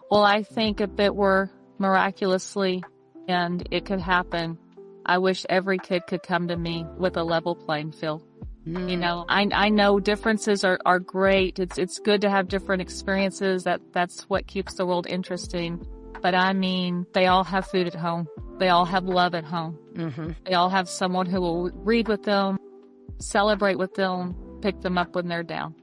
Well, I think if it were miraculously and it could happen, I wish every kid could come to me with a level playing field. You know, I know differences are great. It's good to have different experiences. That's what keeps the world interesting. But I mean, they all have food at home. They all have love at home. They all have someone who will read with them, celebrate with them, pick them up when they're down.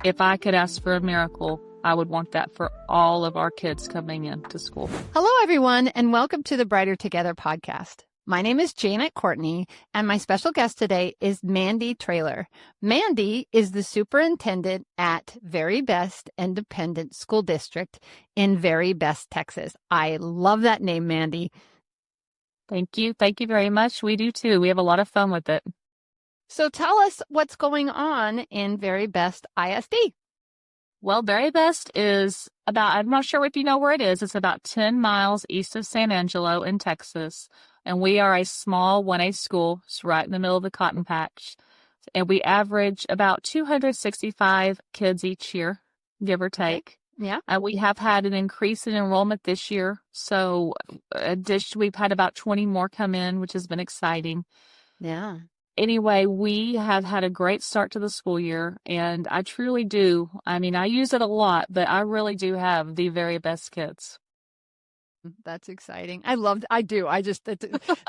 If I could ask for a miracle, I would want that for all of our kids coming into school. Hello, everyone, and welcome to the Brighter Together podcast. My name is Janet Courtney, and my special guest today is Mandy Traylor. Mandy is the superintendent at Very Best Independent School District in Very Best, Texas. I love that name, Mandy. Thank you. Thank you very much. We do too. We have a lot of fun with it. So tell us what's going on in Very Best ISD. Well, Very Best is about, I'm not sure if you know where it is. It's about 10 miles east of San Angelo in Texas. And we are a small 1A school. It's right in the middle of the cotton patch. And we average about 265 kids each year, give or take. Yeah. We have had an increase in enrollment this year. So we've had about 20 more come in, which has been exciting. Yeah. Anyway, we have had a great start to the school year, and I truly do. I mean, I use it a lot, but I really do have the very best kids. That's exciting. I do.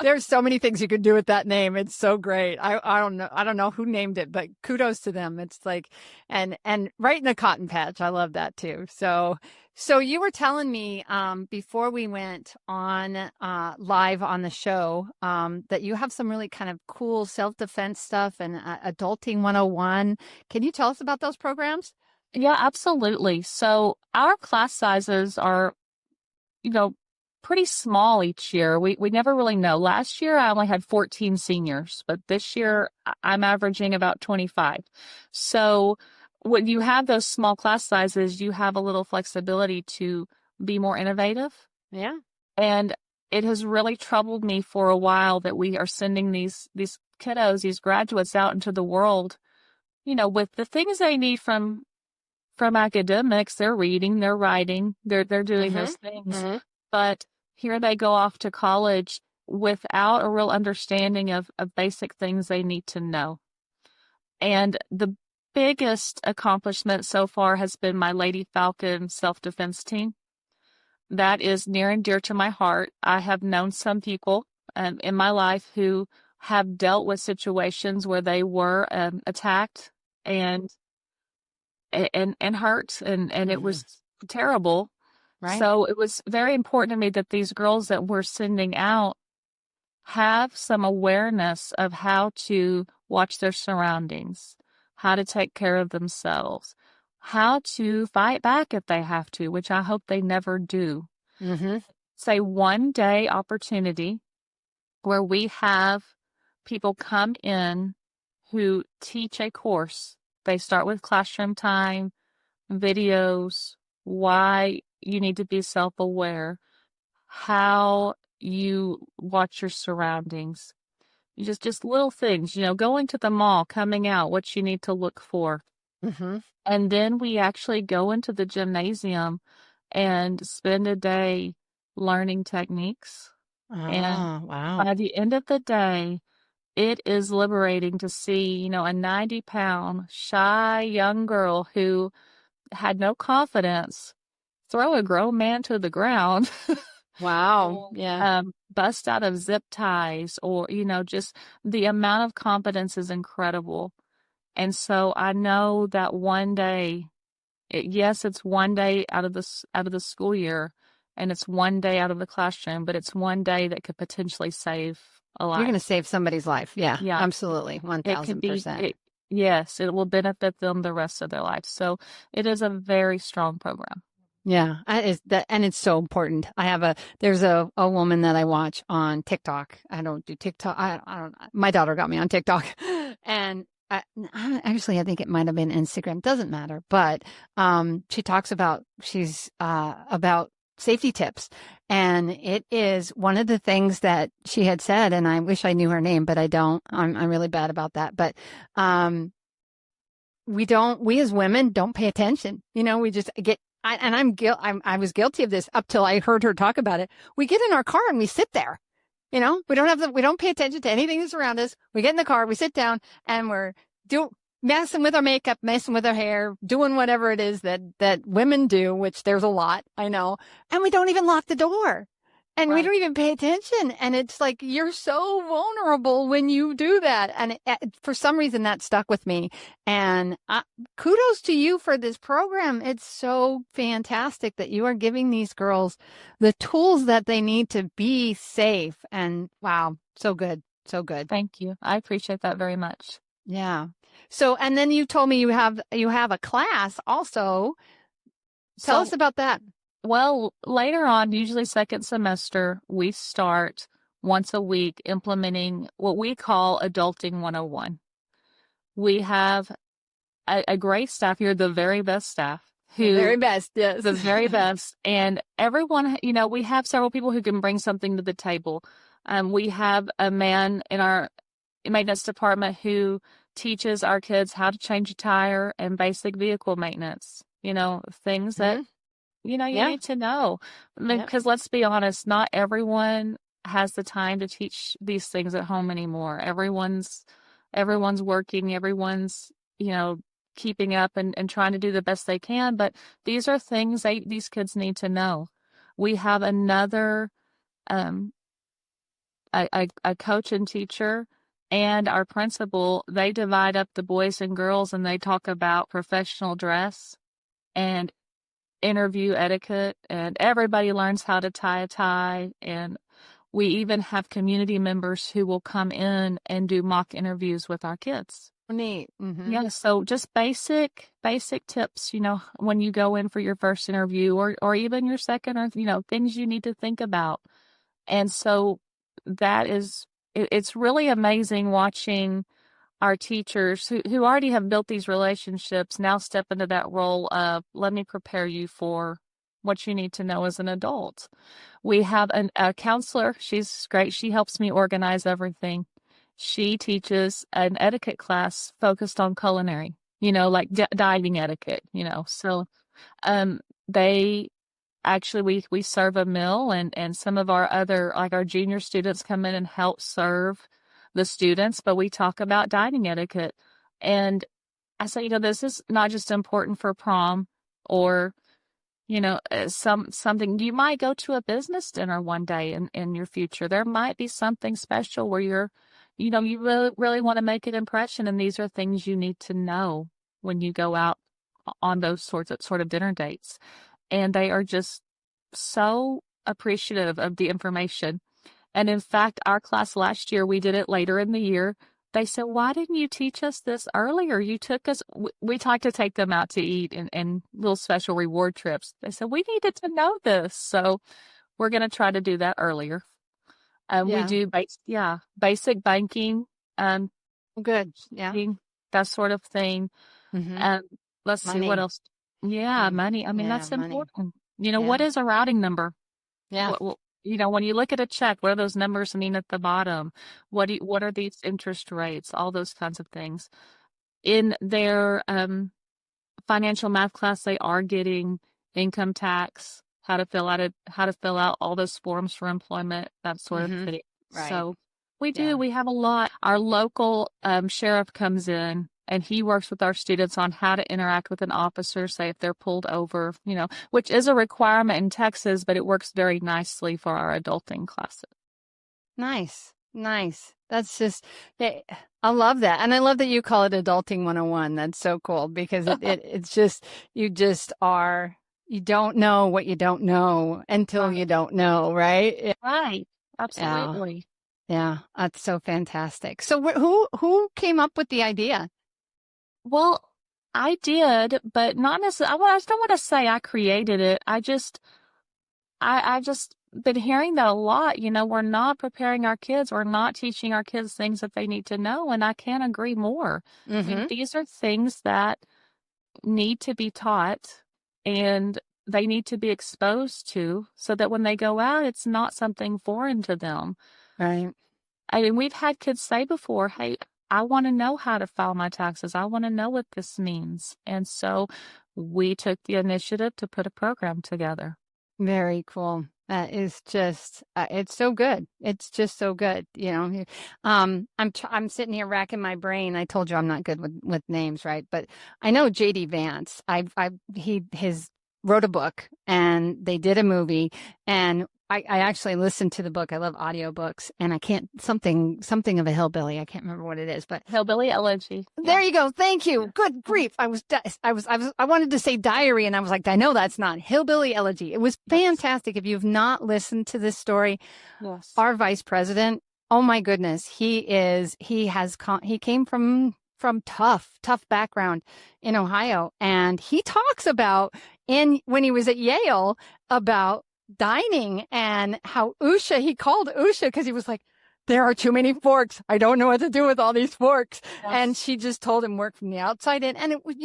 There's so many things you could do with that name. It's so great. I don't know who named it, but kudos to them. It's like, and right in the cotton patch. I love that too. So you were telling me, before we went on, live on the show, that you have some really kind of cool self-defense stuff and, Adulting 101. Can you tell us about those programs? Yeah, absolutely. So our class sizes are, pretty small each year. We never really know. Last year, I only had 14 seniors, but this year I'm averaging about 25. So when you have those small class sizes, you have a little flexibility to be more innovative. Yeah. And it has really troubled me for a while that we are sending these kiddos, these graduates out into the world, with the things they need from academics. They're reading, they're writing, they're doing those things. But here they go off to college without a real understanding of basic things they need to know. And the biggest accomplishment so far has been my Lady Falcon self-defense team. That is near and dear to my heart. I have known some people in my life who have dealt with situations where they were attacked and hurt, and it was terrible. Right. So it was very important to me that these girls that we're sending out have some awareness of how to watch their surroundings, how to take care of themselves, how to fight back if they have to, which I hope they never do. It's a one-day opportunity where we have people come in who teach a course. They start with classroom time, videos, why you need to be self-aware, how you watch your surroundings, just little things, going to the mall, coming out, what you need to look for. And then we actually go into the gymnasium and spend a day learning techniques. And wow. by the end of the day, it is liberating to see, a 90-pound, shy young girl who had no confidence throw a grown man to the ground. Wow. Yeah. Bust out of zip ties, or, just the amount of confidence is incredible. And so I know that one day, it's one day out of the school year, and it's one day out of the classroom, but it's one day that could potentially save a life. You're going to save somebody's life. Yeah. Absolutely. 1000%. Yes, it will benefit them the rest of their life. So it is a very strong program. Yeah, and it's so important. There's a woman that I watch on TikTok. I don't do TikTok. I don't. My daughter got me on TikTok, and I think it might have been Instagram. Doesn't matter. But she talks about about safety tips, and it is one of the things that she had said. And I wish I knew her name, but I don't. I'm really bad about that. But we as women don't pay attention. We just get I was guilty of this up till I heard her talk about it. We get in our car and we sit there. We don't pay attention to anything that's around us. We get in the car, we sit down, and we're do messing with our makeup, messing with our hair, doing whatever it is that women do, which there's a lot, I know. And we don't even lock the door. And we Right. don't even pay attention. And it's like, you're so vulnerable when you do that. And for some reason, that stuck with me. And kudos to you for this program. It's so fantastic that you are giving these girls the tools that they need to be safe. And wow, so good. So good. Thank you. I appreciate that very much. Yeah. So, and then you told me you have a class also. Tell us So, about that. well, later on, usually second semester, we start once a week implementing what we call Adulting 101. We have a great staff here, the very best staff, The very who best, yes. the very best. And everyone, we have several people who can bring something to the table. We have a man in our maintenance department who teaches our kids how to change a tire and basic vehicle maintenance, things that Hmm. you Yeah. need to know. Yeah. Because let's be honest, not everyone has the time to teach these things at home anymore. Everyone's working, everyone's, keeping up and trying to do the best they can. But these are things these kids need to know. We have another um a coach and teacher and our principal, they divide up the boys and girls and they talk about professional dress and interview etiquette, and everybody learns how to tie a tie. And we even have community members who will come in and do mock interviews with our kids. Neat. Hmm. Yeah, so just basic tips, when you go in for your first interview or even your second, or things you need to think about. And so it's really amazing watching our teachers who already have built these relationships now step into that role of, let me prepare you for what you need to know as an adult. We have a counselor. She's great. She helps me organize everything. She teaches an etiquette class focused on culinary, like diving etiquette, So um, they actually, we serve a meal, and some of our other, like our junior students, come in and help serve the students, but we talk about dining etiquette. And I say, this is not just important for prom or, something. You might go to a business dinner one day in your future. There might be something special where you really, really want to make an impression. And these are things you need to know when you go out on those sort of dinner dates. And they are just so appreciative of the information. And in fact, our class last year, we did it later in the year. They said, why didn't you teach us this earlier? You took us, we like to take them out to eat and little special reward trips. They said, we needed to know this. So we're going to try to do that earlier. We Yeah. do, basic banking, um, Good. Yeah. that sort of thing. Hmm. Um, let's see what Money. else. Yeah, Mm. money. I mean, Yeah. that's Money. important. What Yeah. is a routing number? Yeah. When you look at a check, what do those numbers mean at the bottom? What are these interest rates? All those kinds of things. In their financial math class, they are getting income tax, how to fill out all those forms for employment, that sort of Hmm. thing. Right. So Yeah. we have a lot. Our local sheriff comes in and he works with our students on how to interact with an officer, say if they're pulled over, which is a requirement in Texas, but it works very nicely for our adulting classes. Nice. Nice. That's just, eh, I love that. And I love that you call it Adulting 101. That's so cool because it's just, you don't know what you don't know until Right. you don't know, right? Right. Yeah. Absolutely. Yeah. That's so fantastic. So who came up with the idea? Well, I did, but not necessarily. I just don't want to say I created it. I've just been hearing that a lot. We're not preparing our kids. We're not teaching our kids things that they need to know. And I can't agree more. I mean, Mm-hmm. these are things that need to be taught and they need to be exposed to so that when they go out, it's not something foreign to them. Right. I mean, we've had kids say before, hey, I want to know how to file my taxes. I want to know what this means. And so we took the initiative to put a program together. Very cool. That is just, it's so good. It's just so good. You know, I'm sitting here racking my brain. I told you I'm not good with names, right? But I know JD Vance. His wrote a book and they did a movie, and I actually listened to the book. I love audiobooks, and I can't, something of a hillbilly. I can't remember what it is, but Hillbilly Elegy. there Yeah. you go. Thank you. Yeah. Good grief. I wanted to say diary, and I was like, I know that's not Hillbilly Elegy. It was fantastic. If you've not listened to this story, Yes. our vice president, oh my goodness, he came from tough background in Ohio, and he talks about when he was at Yale about dining and how he called Usha because he was like, there are too many forks. I don't know what to do with all these forks. Yes. And she just told him work from the outside in. And it was,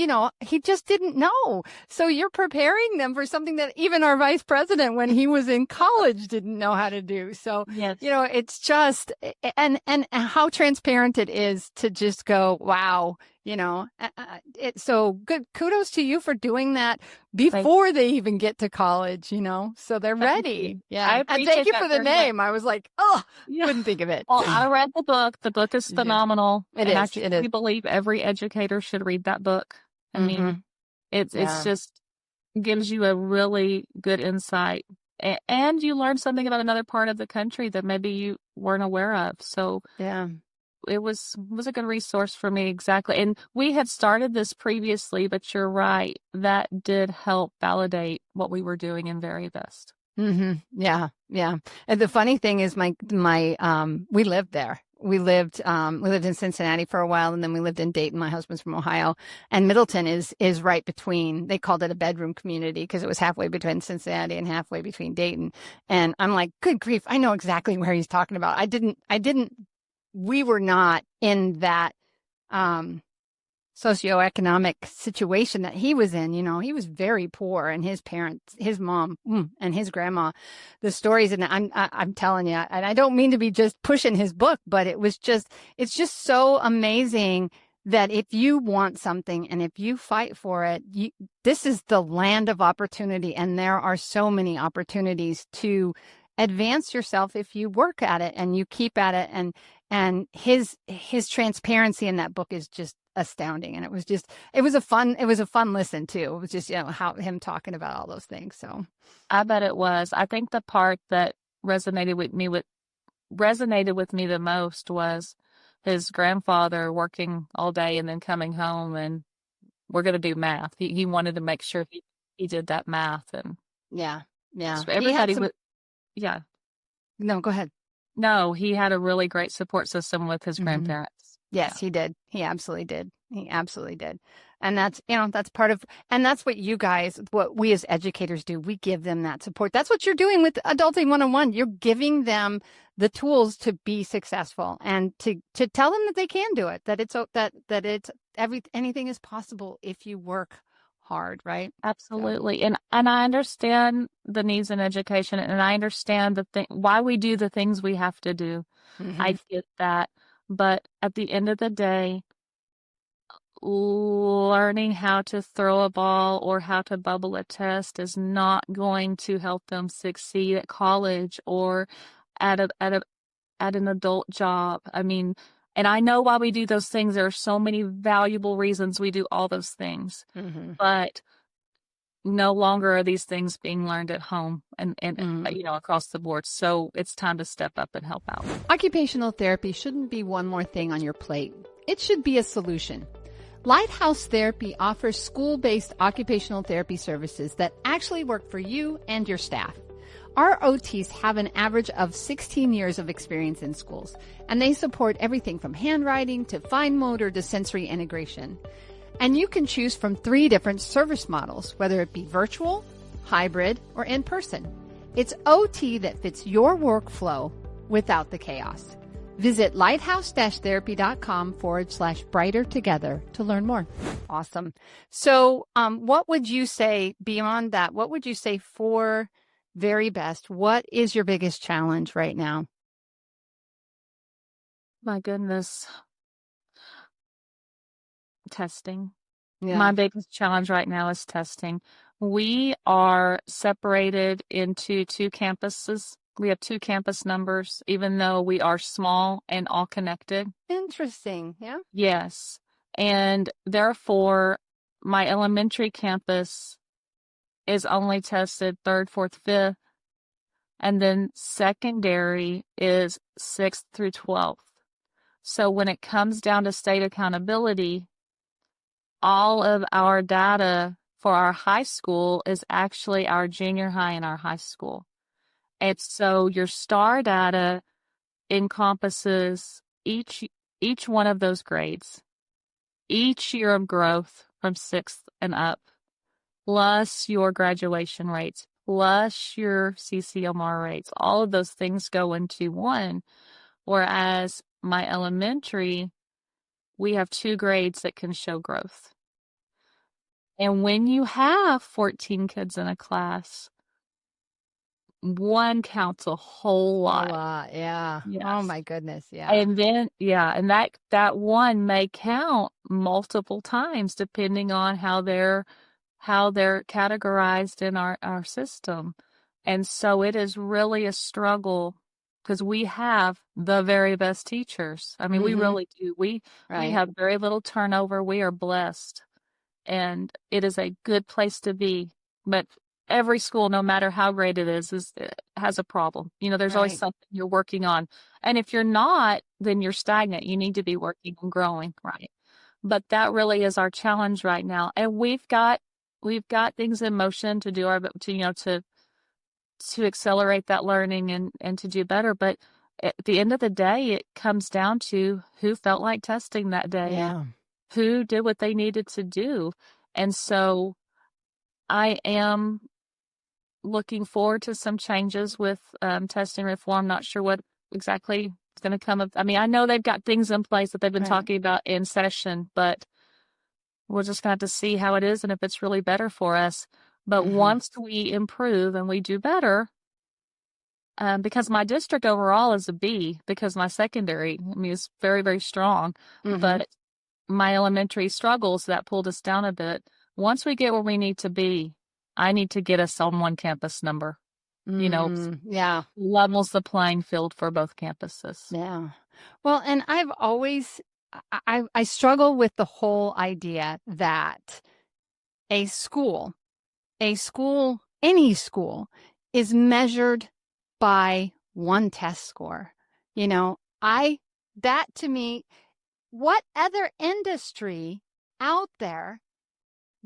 he just didn't know. So you're preparing them for something that even our vice president, when he was in college, didn't know how to do. So, yes. It's just, and how transparent it is to just go, wow, so good. Kudos to you for doing that before they even get to college, so they're ready. Yeah. And thank you for the name. I was like, couldn't think of it. Well, I read the book. The book is phenomenal. It is. I believe every educator should read that book. I mean, it's just gives you a really good insight, and you learn something about another part of the country that maybe you weren't aware of. So yeah. It was a good resource for me. Exactly. And we had started this previously, but you're right. That did help validate what we were doing in Very Best. Yeah. Yeah. And the funny thing is we lived there. We lived in Cincinnati for a while, and then we lived in Dayton. My husband's from Ohio, and Middleton is right between. They called it a bedroom community because it was halfway between Cincinnati and halfway between Dayton. And I'm like, good grief, I know exactly where he's talking about. We were not in that socioeconomic situation that he was in. He was very poor, and his parents, his mom and his grandma, the stories, and I'm telling you, and I don't mean to be just pushing his book, but it's just so amazing that if you want something and if you fight for it, this is the land of opportunity, and there are so many opportunities to advance yourself if you work at it and you keep at it. And his transparency in that book is just astounding. And it was a fun listen too. It was just, how him talking about all those things. So I bet it was. I think the part that resonated with me the most was his grandfather working all day and then coming home, and we're going to do math. He wanted to make sure he did that math. And yeah. so everybody would. Yeah. No, go ahead. No, he had a really great support system with his grandparents. Yes, he did. He absolutely did. And that's part of, and that's what what we as educators do. We give them that support. That's what you're doing with Adulting 101. You're giving them the tools to be successful and to tell them that they can do it, that anything is possible if you work hard, right? Absolutely. So. And I understand the needs in education, and I understand why we do the things we have to do. I get that. But at the end of the day, learning how to throw a ball or how to bubble a test is not going to help them succeed at college or at an adult job. I mean, and I know why we do those things. There are so many valuable reasons we do all those things, but no longer are these things being learned at home and across the board. So it's time to step up and help out. Occupational therapy shouldn't be one more thing on your plate. It should be a solution. Lighthouse Therapy offers school-based occupational therapy services that actually work for you and your staff. Our OTs have an average of 16 years of experience in schools, and they support everything from handwriting to fine motor to sensory integration. And you can choose from 3 different service models, whether it be virtual, hybrid, or in person. It's OT that fits your workflow without the chaos. Visit lighthouse-therapy.com/brighter together to learn more. Awesome. So, what would you say beyond that? What would you say for Very Best? What is your biggest challenge right now? My goodness. Testing. Yeah. My biggest challenge right now is testing. We are separated into two campuses. We have two campus numbers, even though we are small and all connected. Interesting. Yeah. Yes. And therefore, my elementary campus is only tested third, fourth, fifth. And then secondary is sixth through 12th. So when it comes down to state accountability, all of our data for our high school is actually our junior high and our high school. And so your STAR data encompasses each one of those grades, each year of growth from sixth and up, plus your graduation rates, plus your CCMR rates. All of those things go into one. Whereas my elementary, we have two grades that can show growth. And when you have 14 kids in a class, one counts a whole lot. A lot. Yeah. Yes. Oh my goodness. Yeah. And then, and that one may count multiple times depending on how they're categorized in our system. And so it is really a struggle because we have the very best teachers. I mean, we really do. We have very little turnover. We are blessed. And it is a good place to be. But every school, no matter how great it is has a problem. There's always something you're working on. And if you're not, then you're stagnant. You need to be working and growing, right? But that really is our challenge right now. And we've got things in motion to do to accelerate that learning and to do better. But at the end of the day, it comes down to who felt like testing that day. Yeah. Who did what they needed to do. And so I am looking forward to some changes with testing reform. Not sure what exactly is going to come up. I mean, I know they've got things in place that they've been talking about in session, but we're just going to have to see how it is and if it's really better for us. But once we improve and we do better, because my district overall is a B, because my secondary, is very, very strong. But my elementary struggles that pulled us down a bit. Once we get where we need to be, I need to get us on one campus number. Levels the playing field for both campuses. Yeah. Well, and I've always I struggle with the whole idea that any school is measured by one test score. That to me, what other industry out there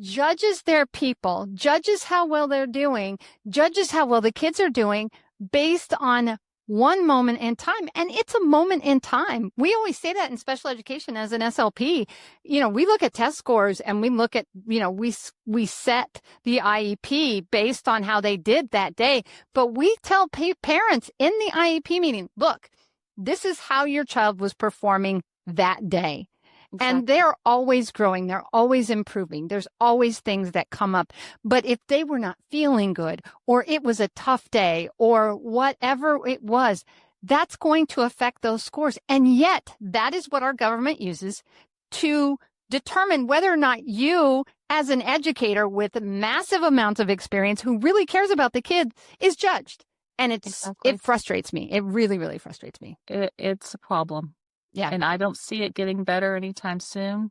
judges their people, judges how well they're doing, judges how well the kids are doing based on one moment in time? And it's a moment in time. We always say that in special education as an SLP. We look at test scores and we look at, we set the IEP based on how they did that day. But we tell parents in the IEP meeting, look, this is how your child was performing that day. Exactly. And they're always growing. They're always improving. There's always things that come up. But if they were not feeling good, or it was a tough day, or whatever it was, that's going to affect those scores. And yet that is what our government uses to determine whether or not you, as an educator with massive amounts of experience who really cares about the kid, is judged. And it frustrates me. It really, really frustrates me. It's a problem. Yeah. And I don't see it getting better anytime soon,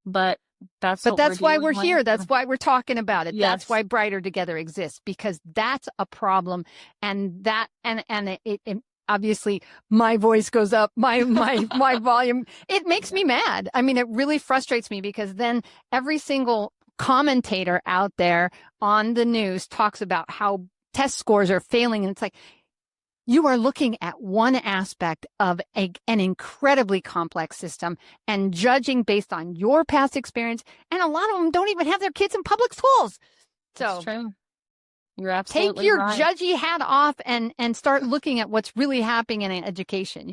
but that's why we're here. That's why we're talking about it. Yes. That's why Brighter Together exists, because that's a problem. And it obviously my voice goes up, my volume, it makes me mad. I mean, it really frustrates me because then every single commentator out there on the news talks about how test scores are failing. And it's like, you are looking at one aspect of an incredibly complex system and judging based on your past experience. And a lot of them don't even have their kids in public schools. So that's true. You're absolutely take your right. judgy hat off and start looking at what's really happening in education,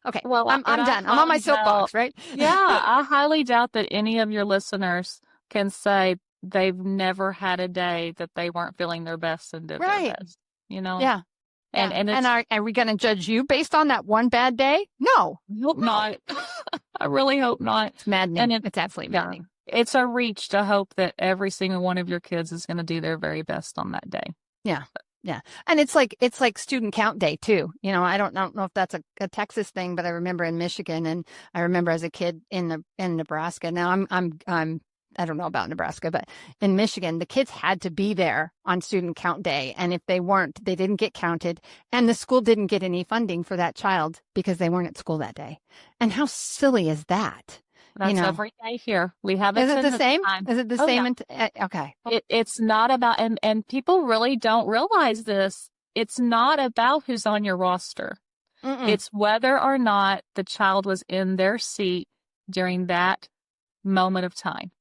Okay. Well, I'm done. I'm on my soapbox, right? Yeah. I highly doubt that any of your listeners can say they've never had a day that they weren't feeling their best and did their best, Yeah. And are we going to judge you based on that one bad day? No. I hope not. I really hope not. It's maddening. It's absolutely maddening. it's a reach to hope that every single one of your kids is going to do their very best on that day. Yeah. Yeah. And it's like student count day too. I don't know if that's a Texas thing, but I remember in Michigan, and I remember as a kid in Nebraska. Now I'm I don't know about Nebraska, but in Michigan, the kids had to be there on student count day. And if they weren't, they didn't get counted. And the school didn't get any funding for that child because they weren't at school that day. And how silly is that? That's every day here. We have Is it the attendance same? time. Is it the Oh same? yeah. Okay. It's not about, and people really don't realize this. It's not about who's on your roster. Mm-mm. It's whether or not the child was in their seat during that moment of time.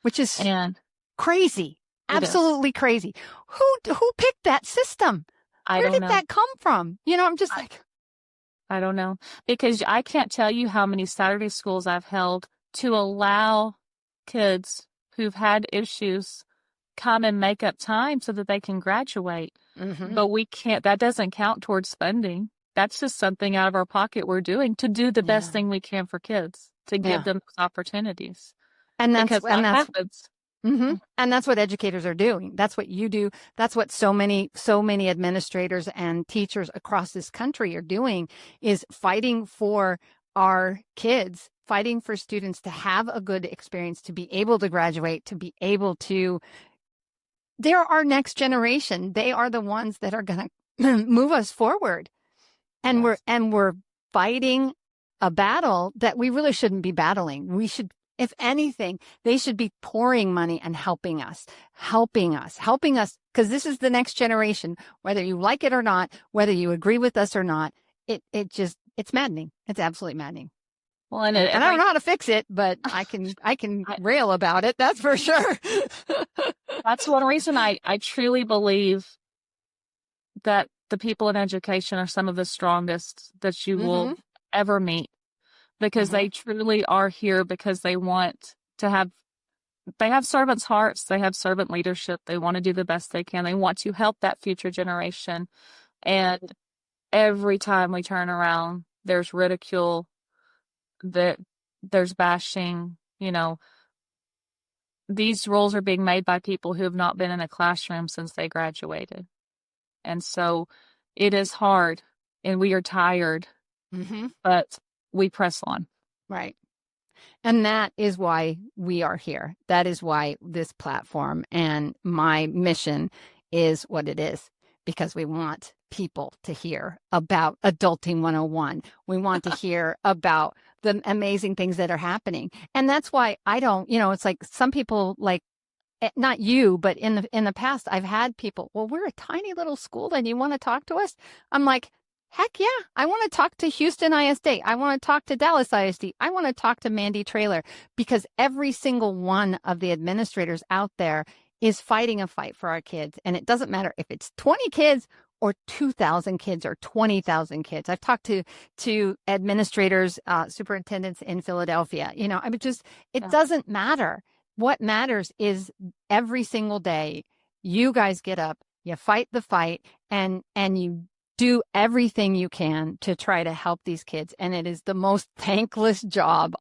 Which is And crazy. Absolutely crazy. Who picked that system? I Where don't did know. that come from? I'm just like, I don't know. Because I can't tell you how many Saturday schools I've held to allow kids who've had issues come and make up time so that they can graduate. mm-hmm. But we can't, that doesn't count towards funding. That's just something out of our pocket we're doing to do the best thing we can for kids, to give them those opportunities. And Because what happens? mm-hmm. And that's what educators are doing. That's what you do. That's what so many administrators and teachers across this country are doing, is fighting for our kids, fighting for students to have a good experience, to be able to graduate, to be able to, they're our next generation. They are the ones that are going to move us forward. And we're fighting a battle that we really shouldn't be battling. We should, if anything, they should be pouring money and helping us, because this is the next generation, whether you like it or not, whether you agree with us or not. It's maddening. It's absolutely maddening. Well, and I don't know how to fix it, but I can rail about it. That's for sure. That's one reason I truly believe that the people in education are some of the strongest that you will ever meet, because they truly are here because they want to they have servants' hearts, they have servant leadership, they want to do the best they can, they want to help that future generation. And every time we turn around, there's ridicule, there's bashing. These rules are being made by people who have not been in a classroom since they graduated. And so it is hard and we are tired, but we press on. Right. And that is why we are here. That is why this platform and my mission is what it is, because we want people to hear about Adulting 101. We want to hear about the amazing things that are happening. And that's why I don't, it's like some people, like, not you, but in the past, I've had people, well, we're a tiny little school and you want to talk to us? I'm like, heck yeah, I want to talk to Houston ISD. I want to talk to Dallas ISD. I want to talk to Mandy Traylor, because every single one of the administrators out there is fighting a fight for our kids. And it doesn't matter if it's 20 kids or 2,000 kids or 20,000 kids. I've talked to administrators, superintendents in Philadelphia. It doesn't matter. What matters is every single day, you guys get up, you fight the fight, and you do everything you can to try to help these kids. And it is the most thankless job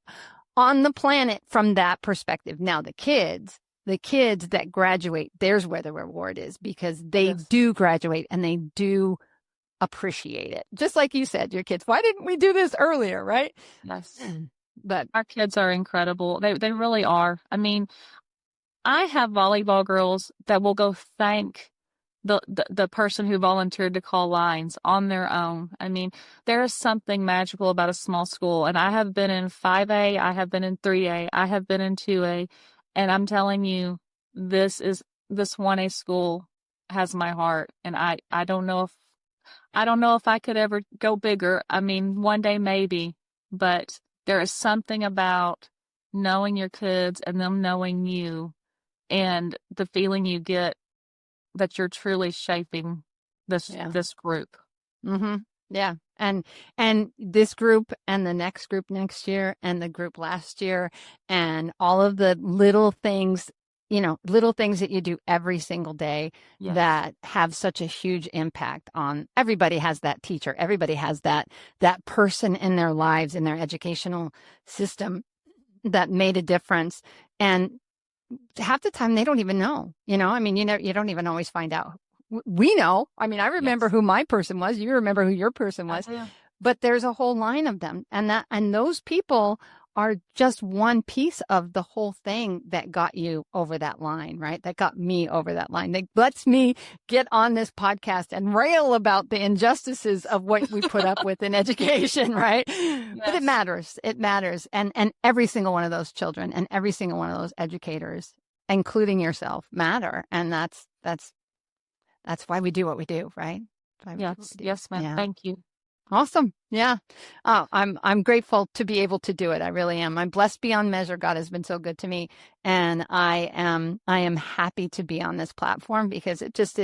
on the planet from that perspective. Now, the kids that graduate, there's where the reward is, because they do graduate and they do appreciate it. Just like you said, your kids, why didn't we do this earlier, right? Yes. But our kids are incredible. They really are. I mean, I have volleyball girls that will go thank the person who volunteered to call lines on their own. I mean, there is something magical about a small school. And I have been in 5A, I have been in 3A, I have been in 2A. And I'm telling you, this 1A school has my heart. And I don't know if I could ever go bigger. I mean, one day maybe, but there is something about knowing your kids and them knowing you, and the feeling you get that you're truly shaping this group. Yeah. And this group and the next group next year and the group last year and all of the little things that you do every single day that have such a huge impact on everybody. Has that teacher, everybody has that person in their lives, in their educational system, that made a difference. And half the time they don't even know, I mean, you don't even always find out. We know. I mean, I remember Yes, who my person was. You remember who your person I was, do. but there's a whole line of them. And those people are just one piece of the whole thing that got you over that line, right? That got me over that line. That lets me get on this podcast and rail about the injustices of what we put up with in education, right? But it Yes. matters. It matters. And every single one of those children and every single one of those educators, including yourself, matter. And that's why we do what we do, right? That's why we do what Yes. we do. Yes, ma'am. Yeah. Thank you. Awesome. Yeah. Oh, I'm grateful to be able to do it. I really am. I'm blessed beyond measure. God has been so good to me. And I am happy to be on this platform because it just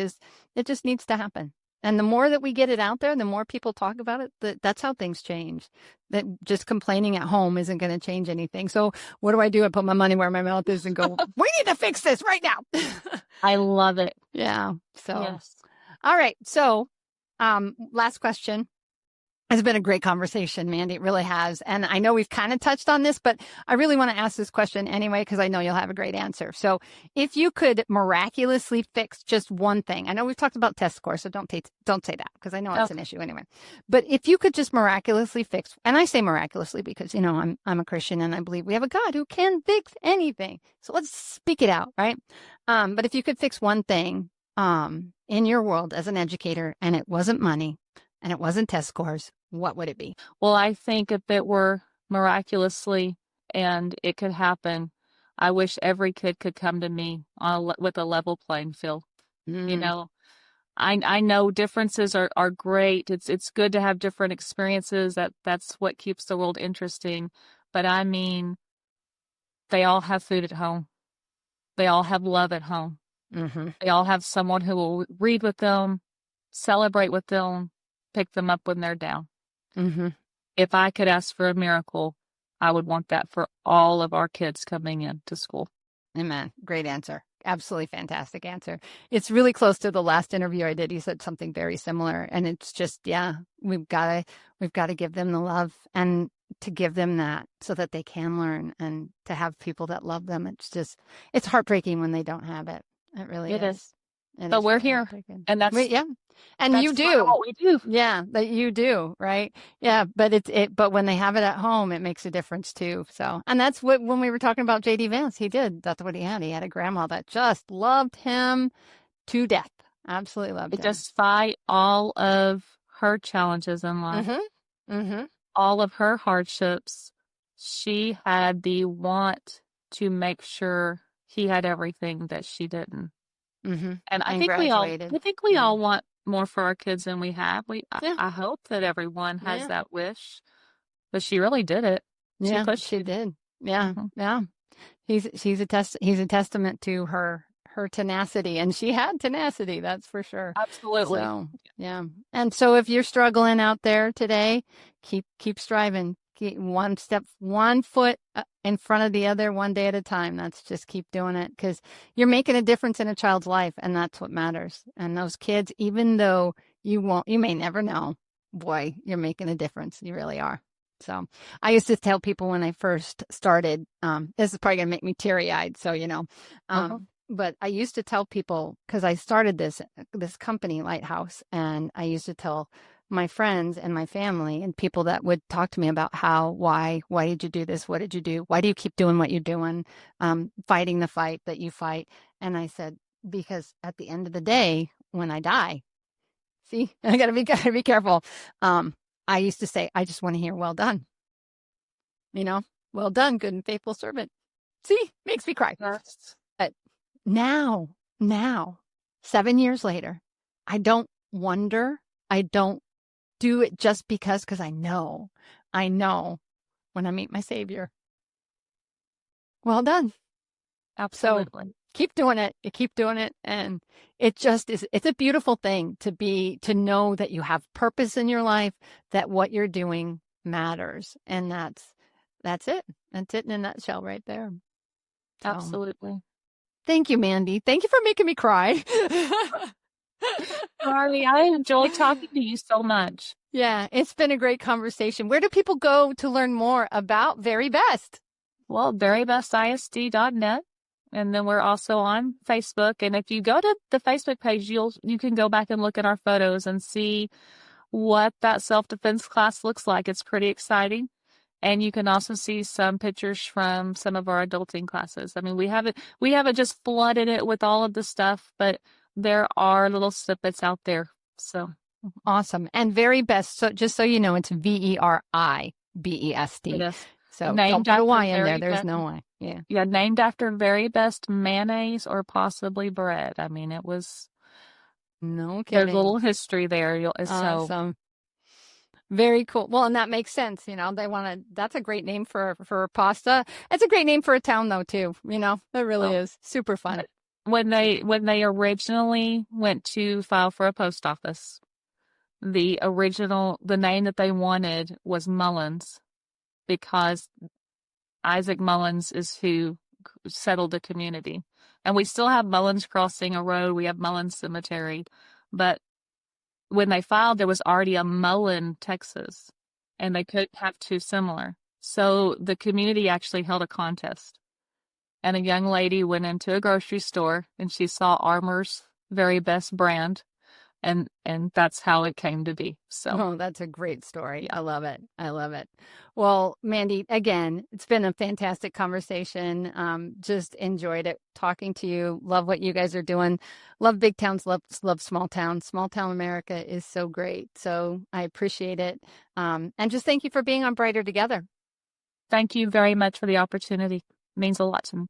needs to happen. And the more that we get it out there, the more people talk about it, that's how things change. That just complaining at home isn't going to change anything. So what do? I put my money where my mouth is and go, we need to fix this right now. I love it. Yeah. So, Yes. all right. So, last question. It's been a great conversation, Mandy. It really has. And I know we've kind of touched on this, but I really want to ask this question anyway, because I know you'll have a great answer. So if you could miraculously fix just one thing, I know we've talked about test scores, so don't say that because I know it's an Okay. issue anyway. But if you could just miraculously fix, and I say miraculously because, I'm a Christian and I believe we have a God who can fix anything. So let's speak it out, right? But if you could fix one thing, in your world as an educator and it wasn't money, and it wasn't test scores, what would it be? Well, I think if it were miraculously and it could happen, I wish every kid could come to me with a level playing field. You Mm, know, I know differences are great. It's good to have different experiences. That's what keeps the world interesting. But I mean, they all have food at home. They all have love at home. mm-hmm, They all have someone who will read with them, celebrate with them, pick them up when they're down. mm-hmm. If I could ask for a miracle, I would want that for all of our kids coming into school. Amen. Great answer. Absolutely fantastic answer. It's really close to the last interview I did. He said something very similar. And it's just, yeah, we've got to give them the love and to give them that so that they can learn and to have people that love them. It's heartbreaking when they don't have it. It really It is. is. It But is we're really here, heartbreaking. and Wait, yeah. And that's you part of do. what we do. Yeah, that you do, right? Yeah, but but when they have it at home, it makes a difference too. So, and that's what when we were talking about JD Vance, he did. That's what he had. He had a grandma that just loved him to death. Absolutely loved him. Despite all of her challenges in life, Mhm. Mhm. all of her hardships, she had the want to make sure he had everything that she didn't. Mhm. And And graduated. I think we Yeah. all want more for our kids than we have. Yeah. I hope that everyone has Yeah. that wish, but she really did it. She Yeah, pushed she you. did. Yeah. Hmm. Yeah. He's a testament to her tenacity, and she had tenacity, that's for sure. Absolutely. So yeah. And so if you're struggling out there today, keep striving. Keep one foot in front of the other, one day at a time. That's just keep doing it because you're making a difference in a child's life, and that's what matters. And those kids, even though you may never know, boy, you're making a difference. You really are. So I used to tell people when I first started, this is probably going to make me teary eyed. So, Uh-huh. but I used to tell people because I started this company, Lighthouse, and I used to tell my friends and my family and people that would talk to me about why did you do this? What did you do? Why do you keep doing what you're doing? Fighting the fight that you fight. And I said, because at the end of the day, when I die, see, I gotta be careful. I used to say, I just want to hear, well done. Well done, good and faithful servant. See, makes me cry. Yes. But now, now, 7 years later, I don't wonder. I don't do it just because I know when I meet my Savior, well done. So Absolutely. keep doing it. You keep doing it. And it just is, it's a beautiful thing to know that you have purpose in your life, that what you're doing matters. And that's it. That's it in a nutshell right there. So Absolutely. thank you, Mandy. Thank you for making me cry. Sorry, I enjoyed talking to you so much. Yeah, it's been a great conversation. Where do people go to learn more about Very Best? Well, verybestisd.net. And then we're also on Facebook. And if you go to the Facebook page, you can go back and look at our photos and see what that self-defense class looks like. It's pretty exciting. And you can also see some pictures from some of our adulting classes. I mean, we haven't just flooded it with all of the stuff, but there are little snippets out there. So Awesome. And very best. So just so you know, it's it VERIBEST. is So don't named put a after Y in there. very There's best. no Y. Yeah. Yeah, named after very best mayonnaise or possibly bread. I mean, No there's a kidding. little history there. So Awesome. Very cool. Well, and that makes sense. That's a great name for pasta. It's a great name for a town though, too. It really well, is super fun. when they originally went to file for a post office, the name that they wanted was Mullins because Isaac Mullins is who settled the community. And we still have Mullins Crossing a road. We have Mullins Cemetery, but when they filed, there was already a Mullen, Texas, and they couldn't have two similar. So the community actually held a contest, and a young lady went into a grocery store and she saw Armour's very best brand, and that's how it came to be. So Oh, that's a great story. yeah, I love it. I love it. Well, Mandy, again, it's been a fantastic conversation. Just enjoyed it talking to you. Love what you guys are doing. Love big towns, love small towns. Small town America is so great. So I appreciate it. And just thank you for being on Brighter Together. thank you very much for the opportunity. It means a lot to me.